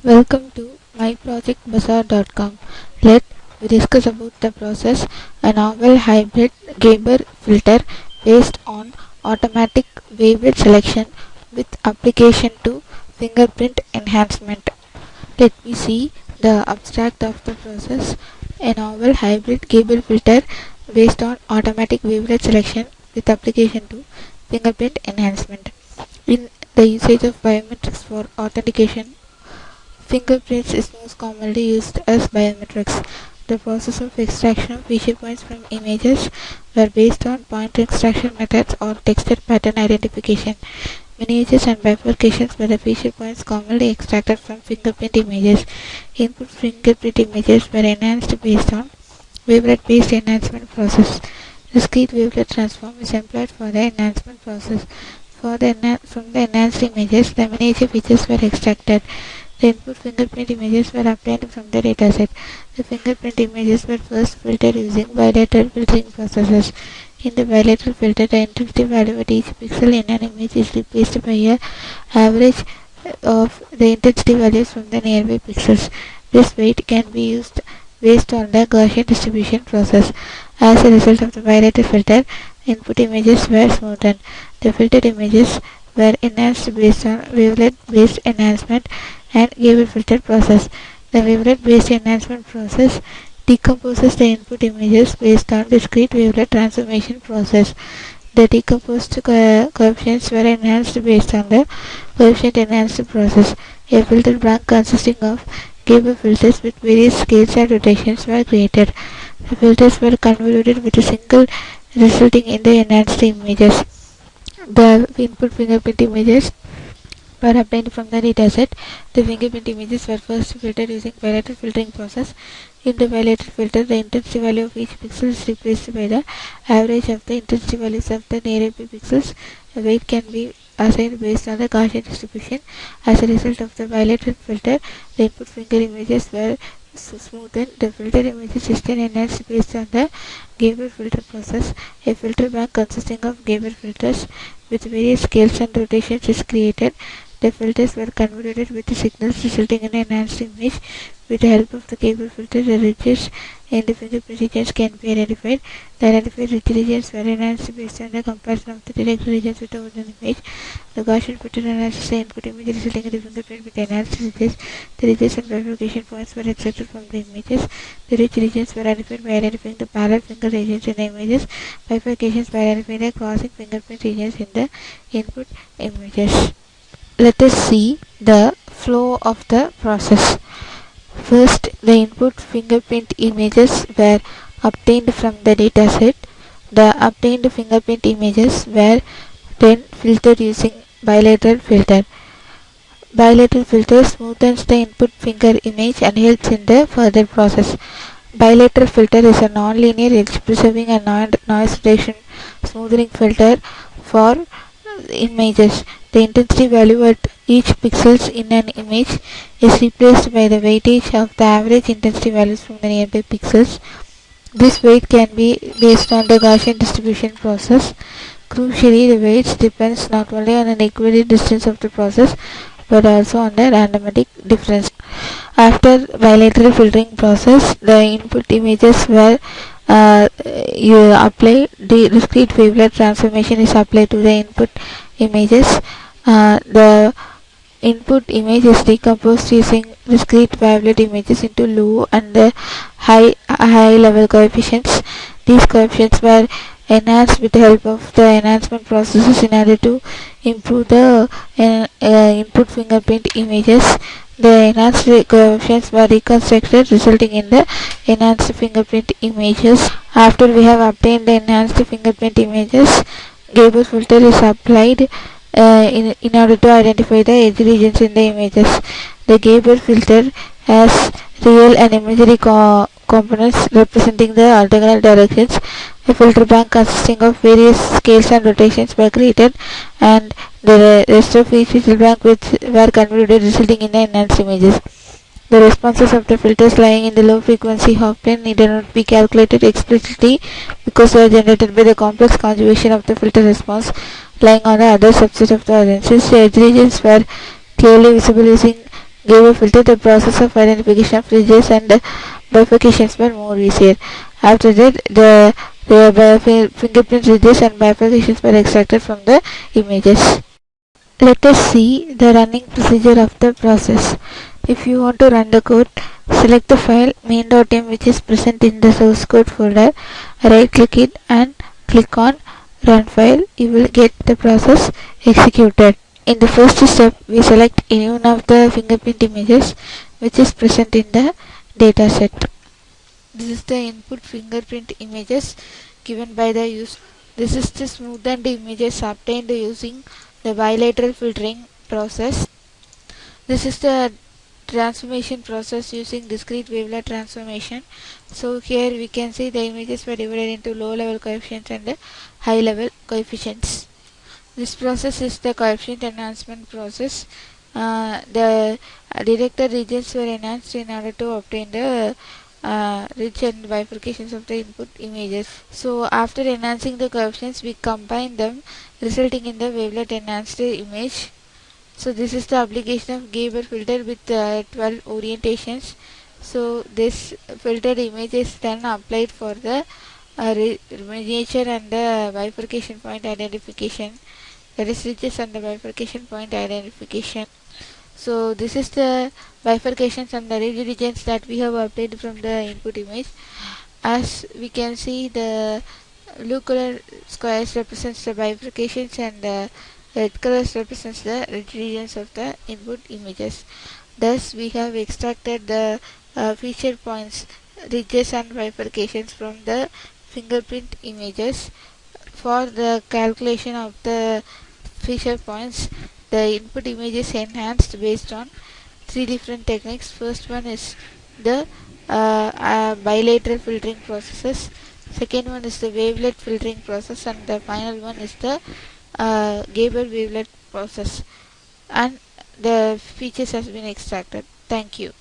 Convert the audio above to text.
Welcome to MyProjectBazaar.com. Let we discuss about the process a novel hybrid Gabor filter based on automatic wavelet selection with application to fingerprint enhancement. Let me see the abstract of the process. A novel hybrid Gabor filter based on automatic wavelet selection with application to fingerprint enhancement. In the usage of biometrics for authentication, fingerprints is most commonly used as biometrics. The process of extraction of feature points from images were based on point extraction methods or texture pattern identification. Miniatures and bifurcations were the feature points commonly extracted from fingerprint images. Input fingerprint images were enhanced based on wavelet-based enhancement process. Discrete wavelet transform is employed for the enhancement process. From the enhanced images, the miniature features were extracted. The input fingerprint images were obtained from the dataset. The fingerprint images were first filtered using bilateral filtering processes. In the bilateral filter, the intensity value at each pixel in an image is replaced by an average of the intensity values from the nearby pixels. This weight can be used based on the Gaussian distribution process. As a result of the bilateral filter, input images were smoothened. The filtered images were enhanced based on wavelet-based enhancement and Gabor filter process. The wavelet-based enhancement process decomposes the input images based on discrete wavelet transformation process. The decomposed coefficients were enhanced based on the coefficient enhanced process. A filter bank consisting of Gabor filters with various scales and rotations were created. The filters were convoluted with a single resulting in the enhanced images. The input fingerprint images were obtained from the dataset. The fingerprint images were first filtered using bilateral filtering process. In the bilateral filter, the intensity value of each pixel is replaced by the average of the intensity values of the nearby pixels. A weight can be assigned based on the Gaussian distribution. As a result of the bilateral filter, the input finger images were smoothened. The filter images is then enhanced based on the Gabor filter process. A filter bank consisting of Gabor filters with various scales and rotations is created. The filters were convoluted with the signals resulting in an enhanced image. With the help of the Gabor filter, the ridges in the fingerprint regions can be identified. The identified ridge regions were enhanced based on the comparison of the direct regions with the original image. The Gaussian filter enhances the input image resulting in the fingerprint with enhanced ridges. The ridges and bifurcation points were extracted from the images. The ridge regions were identified by identifying the parallel finger regions in the images. Bifurcations by identifying the crossing fingerprint regions in the input images. Let us see the flow of the process. First, the input fingerprint images were obtained from the dataset. The obtained fingerprint images were then filtered using bilateral filter. Bilateral filter smoothens the input finger image and helps in the further process. Bilateral filter is a non-linear edge preserving and noise reduction smoothing filter for images. The intensity value at each pixels in an image is replaced by the weightage of the average intensity values from the nearby pixels. This weight can be based on the Gaussian distribution process. Crucially, the weights depends not only on the equidistant distance of the process but also on the randomatic difference. After bilateral filtering process, the input images were you apply the discrete wavelet transformation is applied to the input images. The input image is decomposed using discrete wavelet images into low and high level coefficients. These coefficients were enhanced with the help of the enhancement processes in order to improve the input fingerprint images. The enhanced coefficients were reconstructed resulting in the enhanced fingerprint images. After we have obtained the enhanced fingerprint images, Gabor filter is applied in order to identify the edge regions in the images. The Gabor filter has real and imaginary components representing the orthogonal directions A filter bank consisting of various scales and rotations were created, and the rest of each filter bank which were converted, resulting in enhanced images. The responses of the filters lying in the low frequency half plane needed not be calculated explicitly because they are generated by the complex conjugation of the filter response lying on the other subset of the audience. Since the edge regions were clearly visible using Gabor filter, the process of identification of ridges and bifurcations were more easier. After that, the fingerprint ridges and bifurcations were extracted from the images. Let us see the running procedure of the process. If you want to run the code, select the file main.m which is present in the source code folder, right click it and click on run file. You will get the process executed. In the first step, we select any one of the fingerprint images which is present in the dataset. This is the input fingerprint images given by the use. This is the smoothened images obtained using the bilateral filtering process. This is the transformation process using discrete wavelet transformation. So here we can see the images were divided into low level coefficients and high level coefficients. This process is the coefficient enhancement process. The detected regions were enhanced in order to obtain the ridge and bifurcations of the input images. So after enhancing the coefficients, we combine them, resulting in the wavelet enhanced image. So this is the application of Gabor filter with 12 orientations. So this filtered image is then applied for the miniature and the bifurcation point identification, that is ridges and the bifurcation point identification. So this is the bifurcations and the ridge regions that we have obtained from the input image. As we can see, the blue color squares represents the bifurcations and the red colors represents the ridge regions of the input images. Thus we have extracted the feature points, ridges and bifurcations from the fingerprint images. For the calculation of the feature points, the input image is enhanced based on three different techniques. First one is the bilateral filtering processes. Second one is the wavelet filtering process, and the final one is the Gabor wavelet process, and the features has been extracted. Thank you.